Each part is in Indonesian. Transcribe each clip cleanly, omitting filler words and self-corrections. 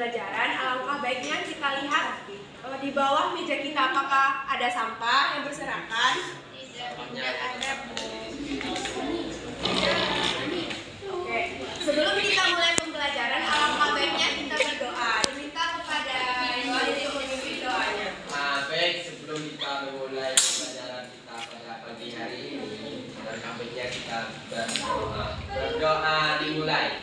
pembelajaran, alangkah baiknya kita lihat di bawah meja kita apakah ada sampah yang berserakan. Tidak ada, Bu. Oke, sebelum kita mulai pembelajaran, alangkah baiknya kita berdoa. Diminta kepada Iwan untuk memimpin doanya. Baik, sebelum kita memulai pembelajaran kita pada pagi hari ini, alangkah baiknya kita berdoa. Berdoa dimulai.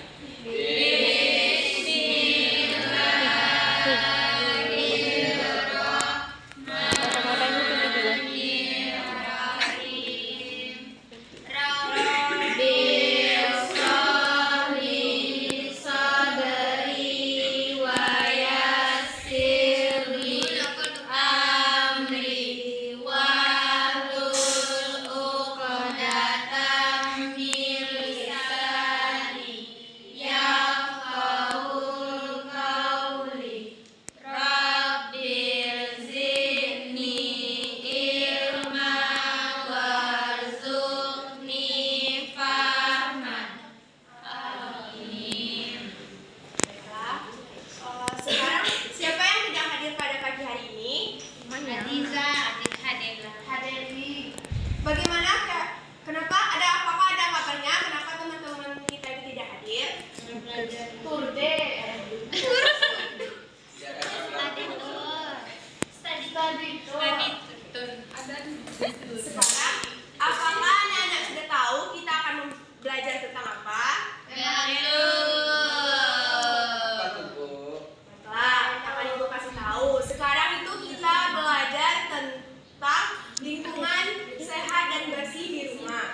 Sekarang, apakah anak-anak sudah tahu kita akan belajar tentang apa? Baiklah, akan Ibu kasih tahu. Sekarang itu kita belajar tentang lingkungan sehat dan bersih di rumah.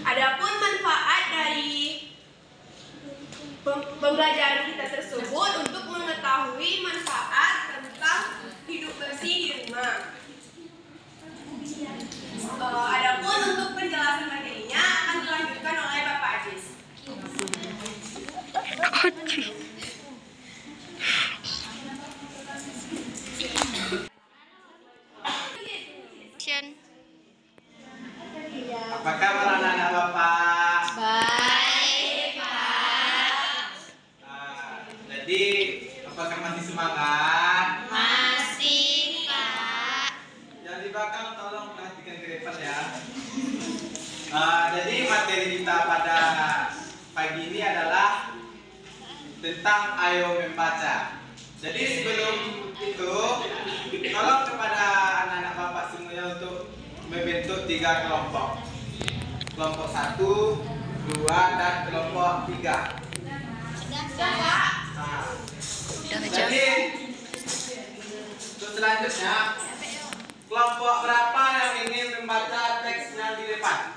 Adapun manfaat dari pembelajaran kita tersebut untuk mengetahui manfaat tentang hidup bersih di rumah. Adapun untuk penjelasan materinya akan dilanjutkan oleh Bapak Ajis. Apa kabar anak-anak Bapak? Baik, Pak. Jadi, apakah masih semangat? Masih, Pak. Yang di belakang tolong perhatikan ke depan ya. Jadi materi kita pada pagi ini adalah tentang ayo membaca. Jadi sebelum itu, tolong kepada anak-anak Bapak semuanya untuk membentuk 3 kelompok. Kelompok 1, 2, dan kelompok 3. Jadi untuk selanjutnya, kelompok berapa yang ingin membaca teks yang di depan?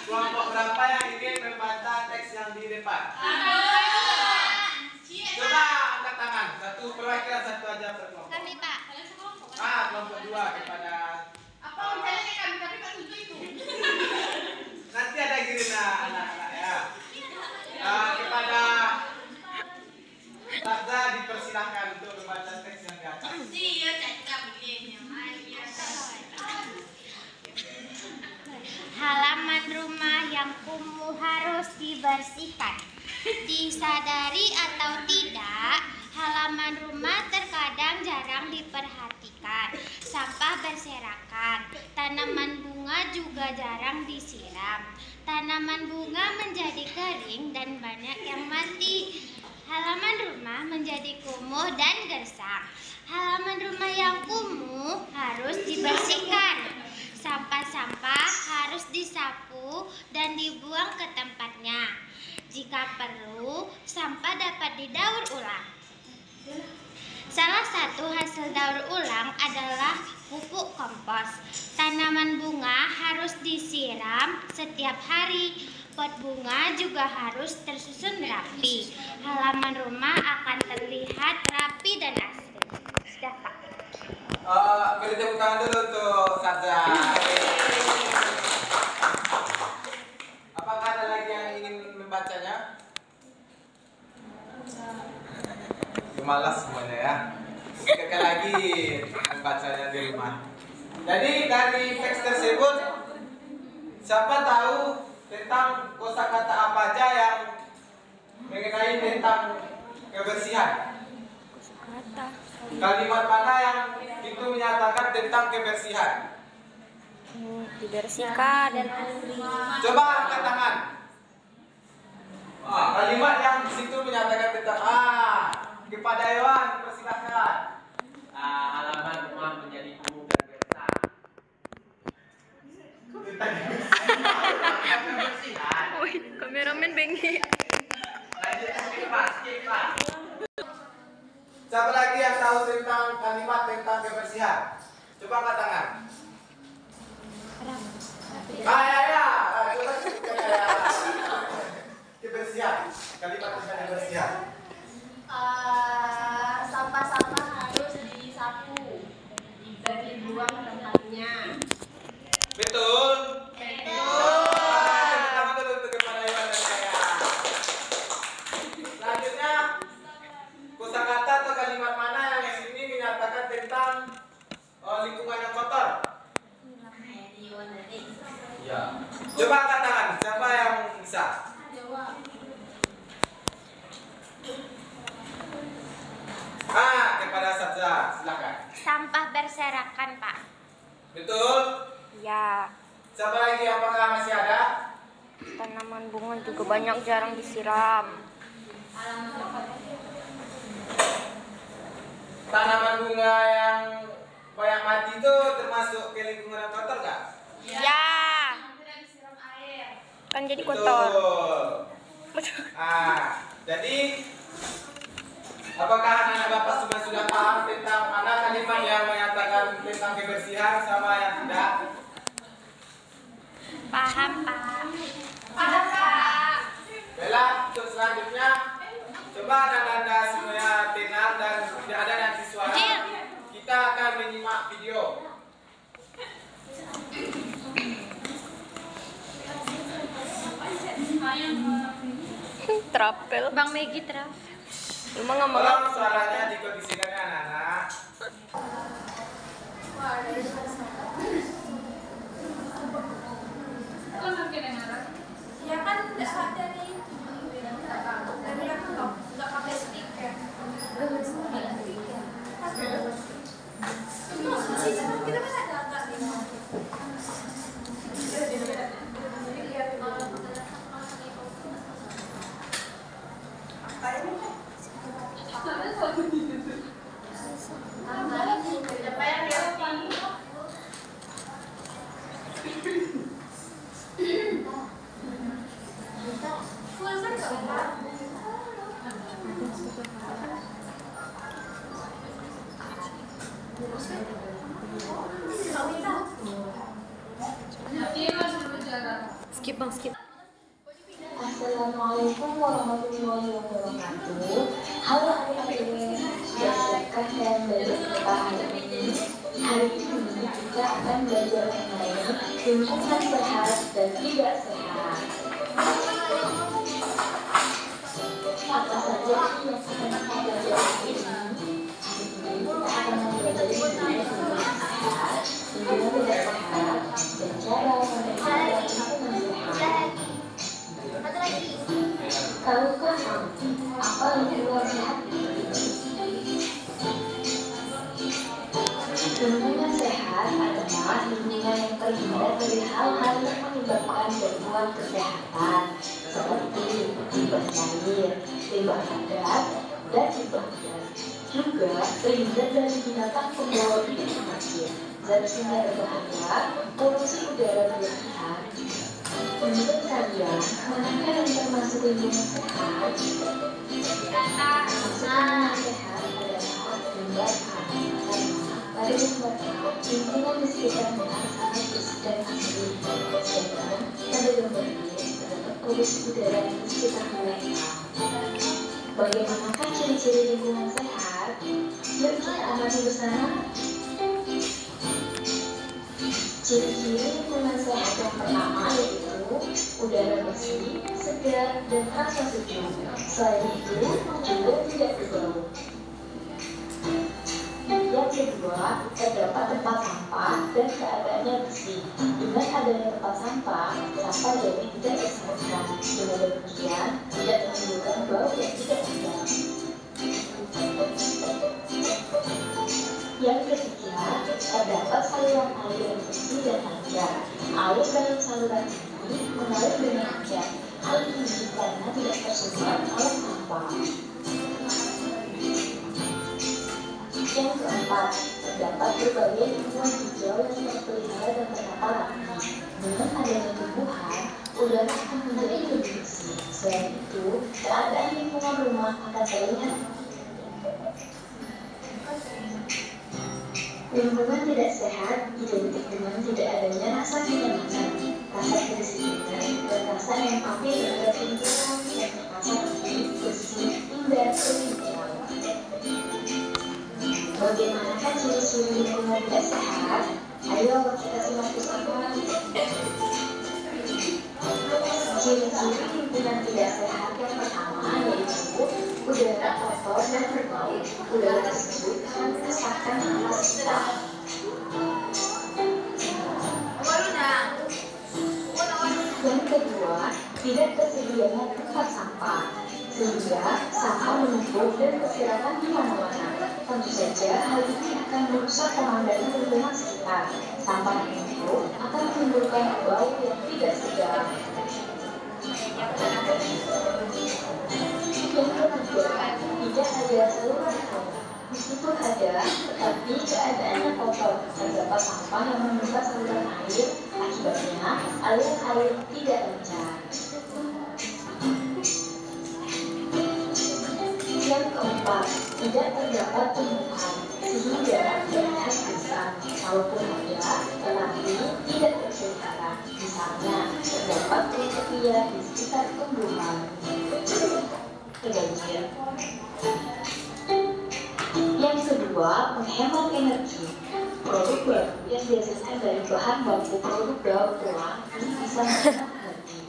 Kelompok berapa yang ingin membaca teks yang di depan? Coba angkat tangan. Satu perwakilan, satu aja per kelompok. Kami, Pak. Kelompok 2 kepada nanti ada giliran anak-anak ya. Kepada Tazza dipersilahkan untuk membaca teks yang di atas. Halaman rumah yang kumuh harus dibersihkan. Disadari atau tidak, halaman rumah terkadang jarang diperhatikan. Sampah berserakan, tanaman bunga juga jarang disiram. Tanaman bunga menjadi kering dan banyak yang mati. Halaman rumah menjadi kumuh dan gersang. Halaman rumah yang kumuh harus dibersihkan. Sampah-sampah harus disapu dan dibuang ke tempatnya. Jika perlu, sampah dapat didaur ulang. Salah satu hasil daur ulang adalah pupuk kompos. Tanaman bunga harus disiram setiap hari. Pot bunga juga harus tersusun rapi. Halaman rumah akan terlihat rapi dan asri. Sudah, Pak. Beri tepuk tangan dulu untuk Tazza. Apakah ada lagi yang ingin membacanya? Malas semuanya ya. Sekali lagi membacanya di rumah. Jadi dari teks tersebut, siapa tahu tentang kosakata apa aja yang mengenai tentang kebersihan. Kalimat mana yang itu menyatakan tentang kebersihan? Dibersihkan. Coba angkat tangan. Kalimat yang di situ menyatakan tentang kepada hewan, persilakan. Halaman rumah menjadi kumuh dan gersang. Kebersihan. Wih, kameramen bengi. Lanjut skip Pak. Siapa lagi yang tahu tentang kalimat tentang kebersihan? Coba angkat tangan. Ya. Coba sebutkan ya. Kebersihan. Kalimat tentang kebersihan. Sampah-sampah harus disapu dan dibuang ke tempatnya. Betul. Tepuk tangan dulu untuk kepada Iwan dan saya. Selanjutnya, kosakata atau kalimat mana yang di sini menyatakan tentang lingkungan yang kotor? Ya. Coba angkat tangan. Siapa yang bisa? Kepada Sabza, silakan. Sampah berserakan, Pak. Betul. Ya, Siapa lagi? Apakah masih ada? tanaman bunga juga banyak jarang disiram. Tanaman bunga yang banyak mati itu termasuk ke lingkungan yang kotor nggak? Ya, kan jadi kotor. Betul. Jadi apakah anak-anak Bapak sudah paham tentang mana kalimat yang menyatakan tentang kebersihan sama yang tidak? Paham, Pak. Baiklah, untuk selanjutnya coba anda semuanya tenang dan tidak ada nanti suara. Kita akan menyimak video. Trapel. Bang Megi terus. Emang nggak mau. Tolong suaranya dikondisikan ya anak-anak. Ya kan tidak ada nih. Dari laptop, nggak pakai speaker. Itu maksud sih, kita kan ada agak nih. Skip bang, skip. Assalamualaikum warahmatullahi wabarakatuh. Halo adik-adik, siapkan dan belajar kita hari ini. Hari ini kita akan belajar mengenai lingkungan sehat dan tidak sehat. Apa saja yang akan kita belajar hari ini? Hari ini kita akan mempelajari lingkungan sehat, lingkungan tidak sehat, dan cara memelihara lingkungan sehat. Tahukah apa lingkungan sehat itu? Lingkungan sehat adalah lingkungan yang terhindar dari hal-hal yang menyebabkan gangguan kesehatan seperti limbah cair, limbah padat, dan limbah gas. Juga terhindar dari binatang pembawa penyakit, zat kimia berbahaya, polusi udara berlebihan. Menurut kalian, manakah yang termasuk lingkungan sehat? Lingkungan sehat adalah lingkungan pada lingkungan lingkungan di sekitarnya sangat bersih dan asri. Sedangkan pada lingkungan terdapat polusi udara di sekitar mereka. Bagaimanakah ciri-ciri lingkungan sehat? Yuk kita amati bersama. Ciri-ciri lingkungan sehat yang pertama yaitu udara bersih, segar, dan rasa sejuk. Selain itu, juga tidak berbau. Yang kedua, terdapat tempat sampah dan keadaannya bersih. Dengan adanya tempat sampah jadi tidak tersampaikan. Dengan demikian, tidak menimbulkan bau yang tidak sedap. Yang ketiga, terdapat saluran air yang bersih dan lancar. Air dalam saluran ini mengalir dengan lancar. Hal ini karena tidak tersumbat oleh sampah. Yang keempat, terdapat berbagai lingkungan hijau yang terpelihara dan tertata rapi. Dengan adanya tumbuhan, udara akan menjadi lebih bersih. Selain itu, keadaan lingkungan rumah akan terlihat. Lingkungan tidak sehat identik dengan tidak adanya rasa kenyamanan, rasa kedisiplinan, dan rasa empati terhadap lingkungan yang terasa rapi, bersih, hingga terlihat. Bagaimanakah ciri-ciri lingkungan tidak sehat? Ayo kita simak bersama. Ciri-ciri lingkungan tidak sehat yang pertama yaitu udara kotor dan berbau. Udara tersebut akan merusakkan nafas kita. Yang kedua, tidak tersedianya tempat sampah, sehingga sampah menumpuk dan berserakan di mana-mana. Tentu saja hal ini akan merusak pemandangan lingkungan sekitar. Sampah menumpuk akan menimbulkan bau yang tidak sedap. Yang ketiga, tidak ada saluran air. Meskipun ada, tetapi keadaannya kotor. Terdapat sampah yang menyumbat saluran air, akibatnya aliran air tidak lancar. Yang keempat, tidak terdapat tumbuhan, sehingga terlihat gersang. Kalaupun ada, tetapi tidak terpelihara. Misalnya, terdapat kriteria di sekitar tumbuhan. Yang kedua, menghemat energi. Produk baru yang dihasilkan dari bahan baku produk daur ulang ini bisa menghemat energi.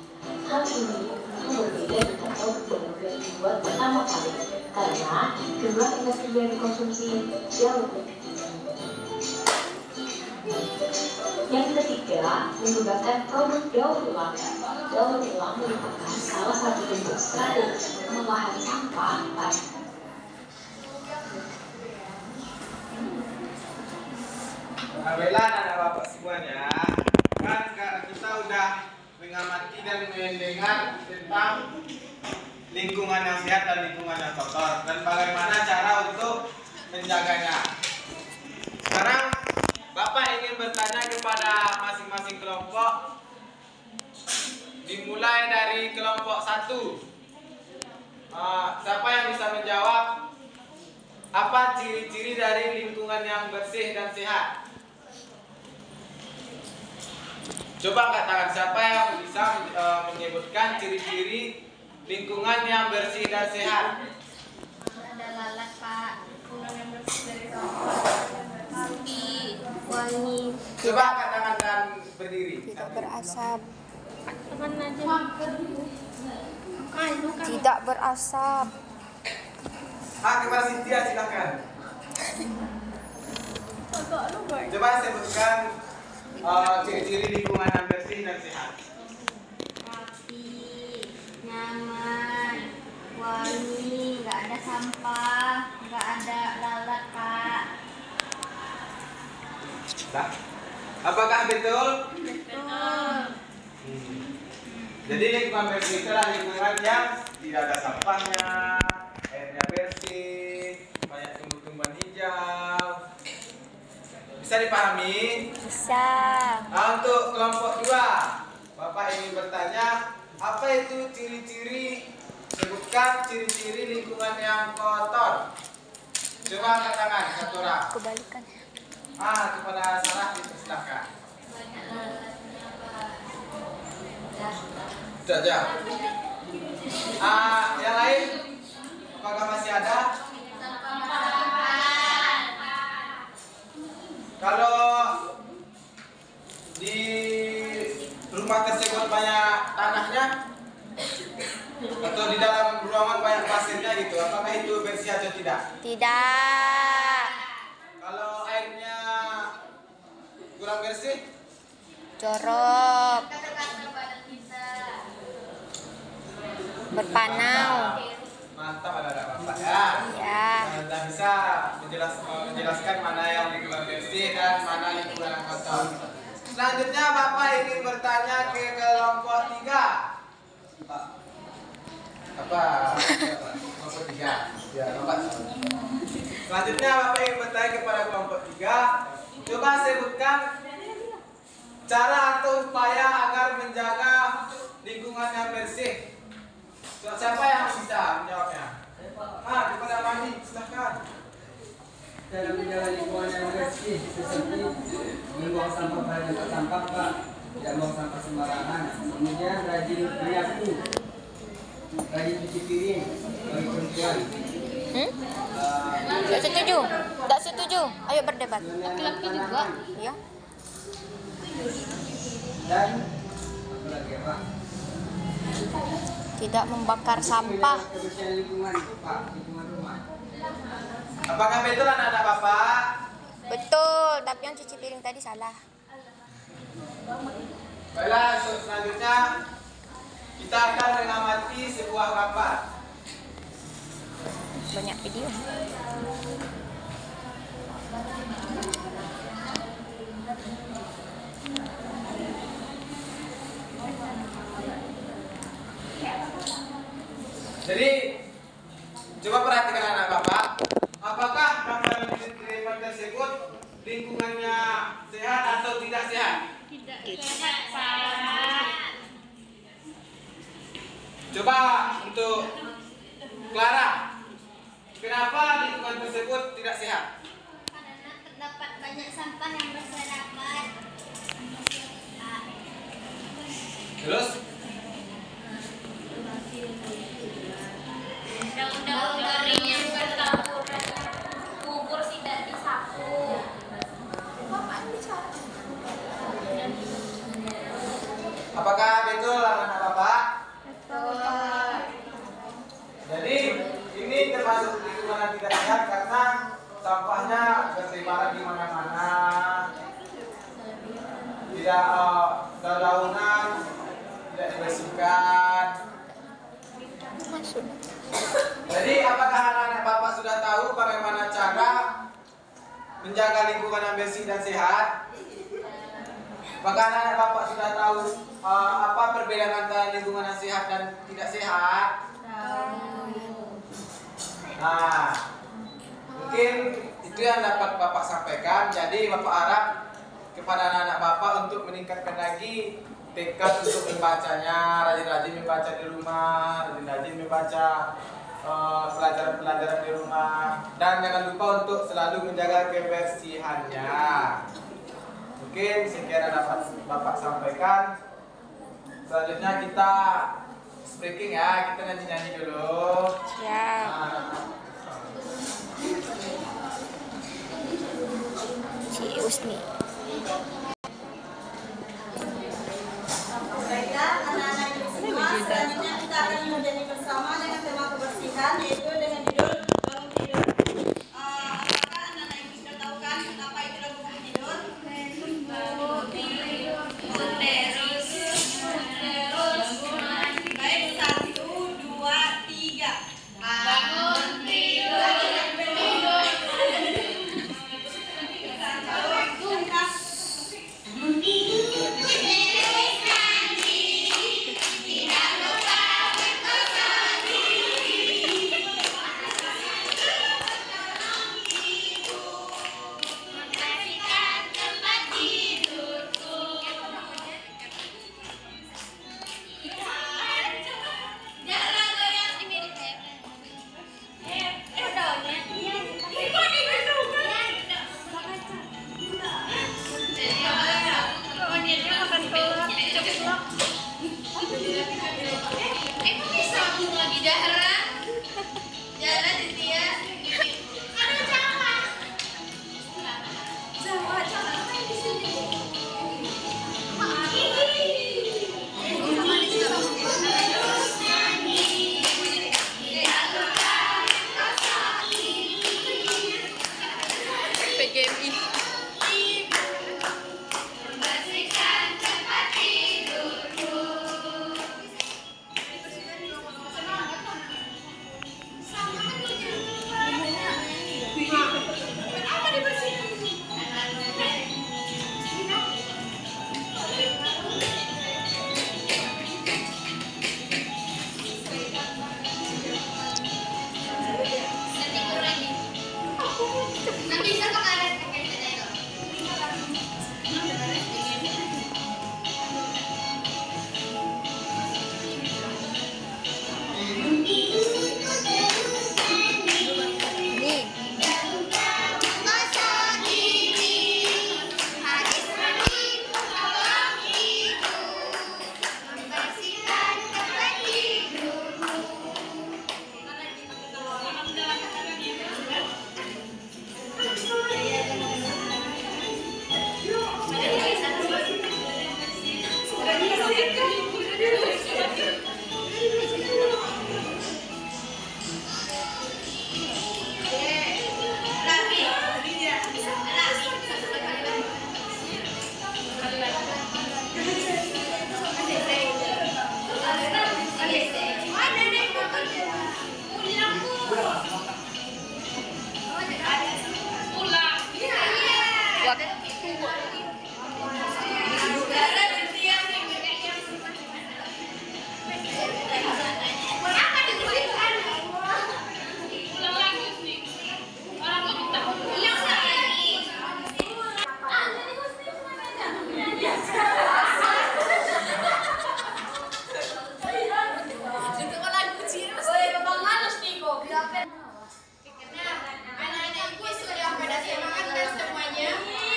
Hal ini tentu berbeda dengan produk baru yang dibuat pertama kali, karena jumlah energi yang dikonsumsi jauh lebih tinggi. Yang ketiga, menggunakan produk daur ulang. Daur ulang merupakan salah satu bentuk strategi pengolahan sampah. Alhamdulillah anak bapak semuanya, kan kita udah mengamati dan mendengar tentang lingkungan yang sehat dan lingkungan yang kotor dan bagaimana cara untuk menjaganya. Sekarang bapak ingin bertanya kepada masing-masing kelompok, dimulai dari kelompok 1. Siapa yang bisa menjawab apa ciri-ciri dari lingkungan yang bersih dan sehat? Coba katakan siapa yang bisa menyebutkan ciri-ciri lingkungan yang bersih dan sehat. Ada lalat, Pak. Lingkungan yang bersih dari sampah, rapi, wangi. Coba katakan dan berdiri. Tidak berasap. Teman aja. Tidak berasap. Kepada Cynthia silakan. Coba sebutkan ciri-ciri lingkungan yang bersih dan sehat. Rapi, nyaman, wangi, nggak ada sampah, nggak ada lalat, Pak. Nah, apakah betul? Betul. Jadi lingkungan bersih itu adalah lingkungan yang tidak ada sampahnya, airnya bersih, banyak tumbuh-tumbuhan hijau. Bisa dipahami? Bisa. Nah, untuk kelompok 2, Bapak ingin bertanya, apa itu ciri-ciri, sebutkan ciri-ciri lingkungan yang kotor. Coba katakan satu orang. Kebalikannya. Kepada Sarah dipersilakan. Itu aja. Yang lain, apakah masih ada? Kalau di rumah tersebut banyak tanahnya atau di dalam ruangan banyak pasirnya gitu, apakah itu bersih atau tidak? Tidak. Kalau kurang bersih? Jorok. Berpanau. Mantap anak-anak bapak ya. Ya. Anda bisa menjelaskan mana yang lingkungan bersih dan mana lingkungan yang kotor. Selanjutnya bapak ingin bertanya ke kelompok 3. Apa? Kelompok 3. Ya, bapak. Selanjutnya bapak ingin bertanya kepada kelompok 3. Coba sebutkan cara atau upaya agar menjaga lingkungan yang bersih. Siapa yang bisa menjawabnya? Kepada Mandi, silahkan. Cara menjaga lingkungan yang bersih seperti membuang sampah pada tempat sampah, Pak. Tidak buang sampah sembarangan. Kemudian rajin menyapu, rajin cuci piring bagi perempuan. Tak setuju? Tak setuju? Ayo berdebat. Laki-laki juga. Ya. Dan apa lagi ya, Pak? Tidak membakar sampah. Kebersihan lingkungan, Pak, lingkungan rumah. Apakah betul anak-anak bapak? Betul, tapi yang cuci piring tadi salah. Baiklah, selanjutnya kita akan mengamati sebuah gambar. Banyak video. Jadi, coba perhatikan anak bapak. Apakah gambar tersebut lingkungannya sehat atau tidak sehat? Tidak sehat, Pak. Coba untuk Clara, kenapa lingkungan tersebut tidak sehat? Karena terdapat banyak sampah yang berserakan. Terus? Daun-daun yang bercampur bubur tidak disapu. Apakah betul anak-anak bapak? Betul. Jadi ini termasuk lingkungan yang tidak sehat karena sampahnya bertebaran di mana-mana, tidak daunan, tidak dibersihkan. Jadi apakah anak-anak bapak sudah tahu bagaimana cara menjaga lingkungan yang bersih dan sehat? Apakah anak-anak bapak sudah tahu apa perbedaan antara lingkungan yang sehat dan tidak sehat? Nah, mungkin itu yang dapat bapak sampaikan. Jadi bapak harap kepada anak-anak bapak untuk meningkatkan lagi tekad untuk membacanya, rajin-rajin membaca di rumah, rajin-rajin membaca pelajaran-pelajaran di rumah, dan jangan lupa untuk selalu menjaga kebersihannya. Mungkin sekian yang dapat bapak sampaikan. Selanjutnya kita speaking ya, kita nyanyi-nyanyi dulu. Siap. Si Usni. Baiklah, anak-anak ini semua, selanjutnya kita akan menyanyi bersama dengan tema kebersihan, yaitu dengan judul bangun tidur. Apakah anak-anak ini sudah tahu kan apa itu lagu bangun tidur? Bangun tidur, terus. Baik, 1, 2, 3. Bangun tidur.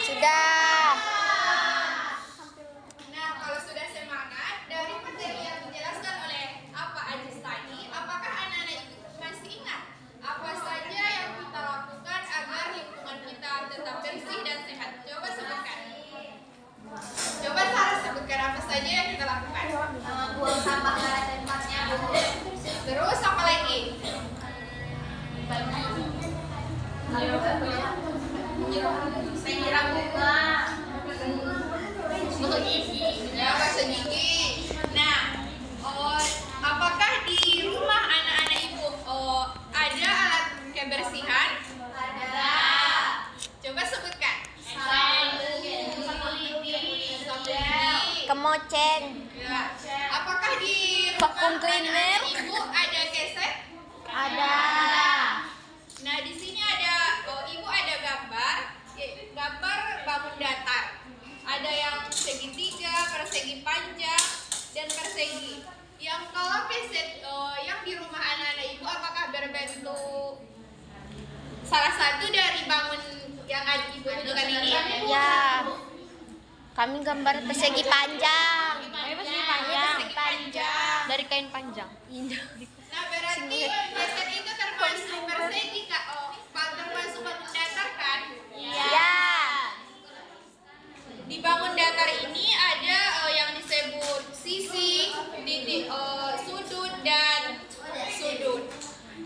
Sudah. Nah, kalau sudah semangat, dari materi yang dijelaskan oleh Pak Ajis tadi, apakah anak-anak itu masih ingat apa saja yang kita lakukan agar lingkungan kita tetap bersih dan sehat? Coba sebutkan. Coba Sarah sebutkan apa saja yang kita lakukan. Buang sampah pada tempatnya. Terus apa lagi? Menyiram bunga. Ya, bahasa gigi. Nah, apakah di rumah anak-anak ibu ada alat kebersihan? Ada. Coba sebutkan. Kemoceng. Ya. Apakah di Vacuum rumah cleaner. anak-anak ibu ada keset? Ada. Nah, di sini ada ibu ada gambar bangun datar. Ada yang segitiga, persegi panjang, dan persegi. Yang kalau keset yang di rumah anak-anak ibu apakah berbentuk salah satu dari bangun yang ibu tunjukkan ini? Ya. Kami gambar persegi panjang. Persegi panjang. Dari kain panjang. Nah, berarti keset itu termasuk persegi Kak. Termasuk bangun datar kan? Ya. Di bangun datar ini ada yang disebut sisi, sudut dan sudut.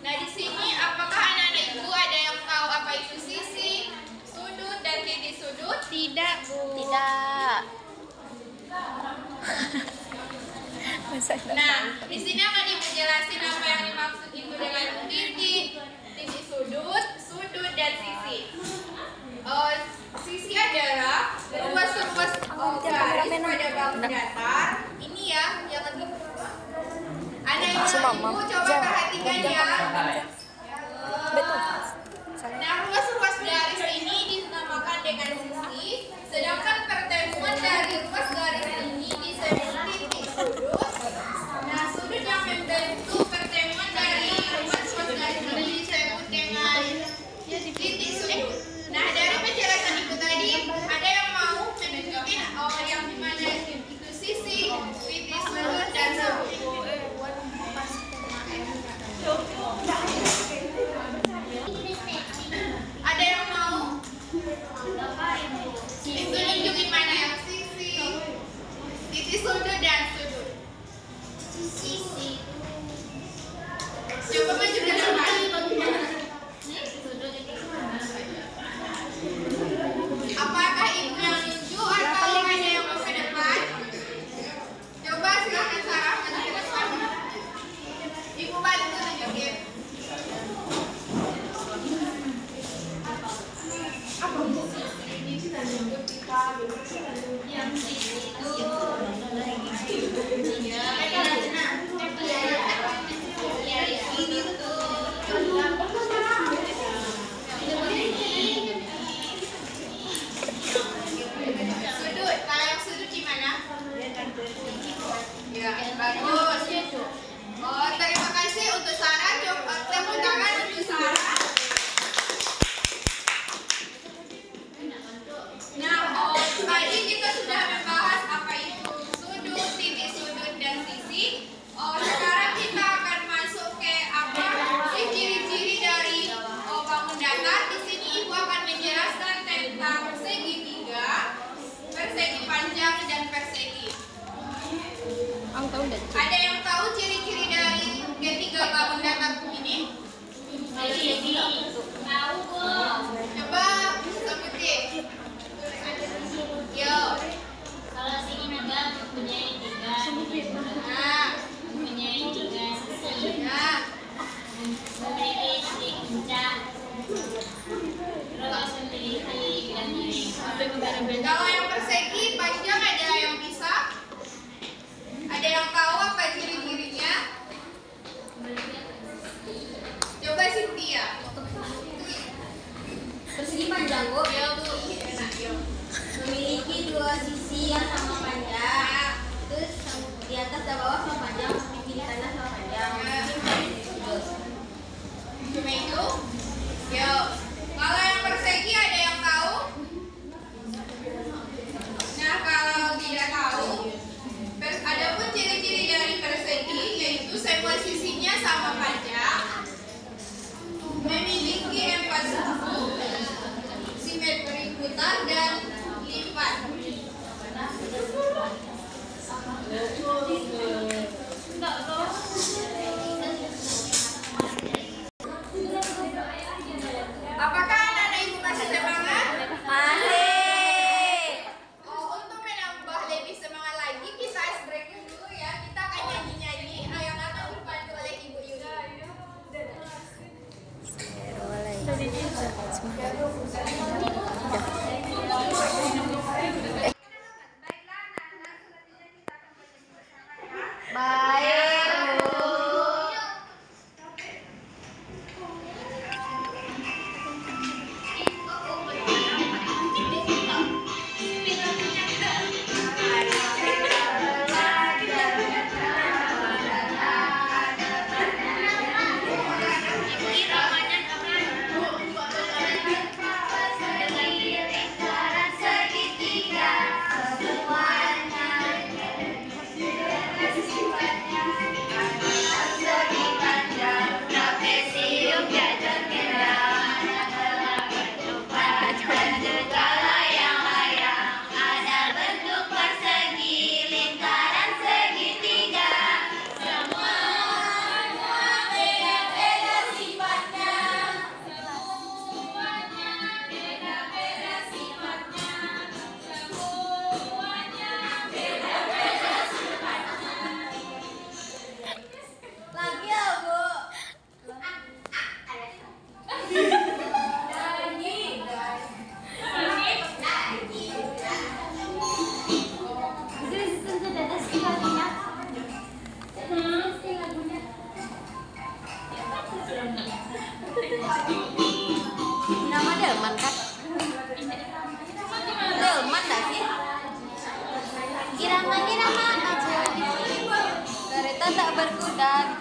Nah, di sini apakah anak-anak ibu ada yang tahu apa itu sisi, sudut dan titik sudut? Tidak, Bu. Tidak. Nah, di sini akan ibu jelasin apa yang dimaksud itu dengan titik sudut dan sisi. Sisi adalah ruas-ruas garis pada bangun datar. Ini ya, jangan anak-anak ibu coba perhatikan ya. Betul. Nah, ruas-ruas garis ini dinamakan dengan sisi, sedangkan pertemuan dari ruas garis ini disebut titik sudut. Nah, sudut yang membentuk pertemuan dari ruas-ruas garis ini disebut dengan titik sudut. Nah, dari penjelasan ibu tadi, ada yang mau menunjukin yang dimana itu sisi, titik sudut dan sudut. Ada yang mau? Itu nunjukin mana yang sisi, titik sudut dan sudut. Sisi. Coba maju ke depan. Apakah ibu yang nunjuk atau ada yang mau ke depan? Coba silakan Sarah maju ke depan. Ibu bantu nunjukin. Yang sisi itu Sudut, kalau yang sudut gimana? Ya, bagus. Terima kasih untuk Sarah. Tepuk tangan untuk Sarah. Nah, tadi kita sudah membahas apa Ada yang tahu ciri-ciri dari ketiga bangun datar ini? Tahu kok. Coba sebutin. Yo. Kalau si Inaga mempunyai 3 mempunyai 3 sisi, memiliki titik puncak, terus memiliki gandeng. Kalau yang persegi panjang, ada yang bisa? Ada yang tahu apa ciri-cirinya? Coba Cynthia. Persegi panjang, Bu. Yo, Bu. Enak, yo. Memiliki 2 sisi yang sama panjang. Terus di atas dan bawah sama panjang, di kiri kanan sama panjang. Cuma itu? Yo. Kalau yang persegi ada yang tahu? Nah, kalau tidak tahu, ada pun ciri-ciri dari persegi, yaitu semua sisinya sama panjang, memiliki 4 suku, simetri putar dan lipat. Apakah anak-anak ibu masih semangat? Masih. Oh, untuk menambah lebih semangat lagi, kita ice breaking dulu ya. Kita akan nyanyi-nyanyi yang akan dibantu oleh Ibu Yuni. Baik, Bu. Lagi ya, Bu. Nama Delman kan? Delman gak sih? Irama aja. Kereta tak berkuda.